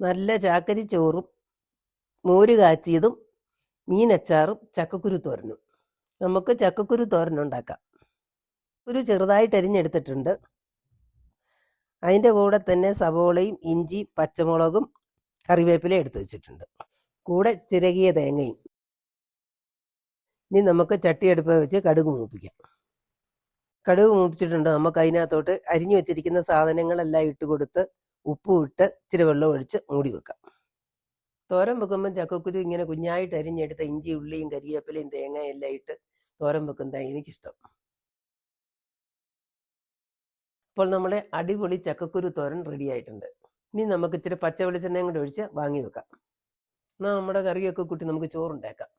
നല്ല ചാക്കരി ചോറും മോര് കാച്ചിയതും മീനച്ചാറും ചക്കക്കുരു തോരനും. നമുക്ക് ചക്കക്കുരു തോരനുണ്ടാക്കാം. ഒരു ചെറുതായിട്ട് അരിഞ്ഞെടുത്തിട്ടുണ്ട്. അതിൻ്റെ കൂടെ തന്നെ സവോളയും ഇഞ്ചി പച്ചമുളകും കറിവേപ്പില എടുത്തു വെച്ചിട്ടുണ്ട്. കൂടെ ചിരകിയ തേങ്ങയും. ഇനി നമുക്ക് ചട്ടിയെടുപ്പ് വെച്ച് കടുക് മൂപ്പിക്കാം. കടുക് മൂപ്പിച്ചിട്ടുണ്ട്. നമുക്ക് അതിനകത്തോട്ട് അരിഞ്ഞു വെച്ചിരിക്കുന്ന സാധനങ്ങളെല്ലാം ഇട്ട് കൊടുത്ത് ഉപ്പും ഇട്ട് ഇച്ചിരി വെള്ളം ഒഴിച്ച് മൂടി വെക്കാം. തോരൻ വെക്കുമ്പം ചക്കക്കുരു ഇങ്ങനെ കുഞ്ഞായിട്ട് അരിഞ്ഞെടുത്ത ഇഞ്ചി ഉള്ളിയും കരിവേപ്പിലയും തേങ്ങയും എല്ലാം ഇട്ട് തോരൻ വെക്കുന്നതാണ് എനിക്കിഷ്ടം. അപ്പോൾ നമ്മുടെ അടിപൊളി ചക്കക്കുരു തോരൻ റെഡി ആയിട്ടുണ്ട്. ഇനി നമുക്ക് ഇച്ചിരി പച്ച വെളിച്ചെണ്ണയും കൂടെ ഒഴിച്ച് വാങ്ങി വെക്കാം. എന്നാൽ നമ്മുടെ കറിയൊക്കെ കൂട്ടി നമുക്ക് ചോറുണ്ടാക്കാം.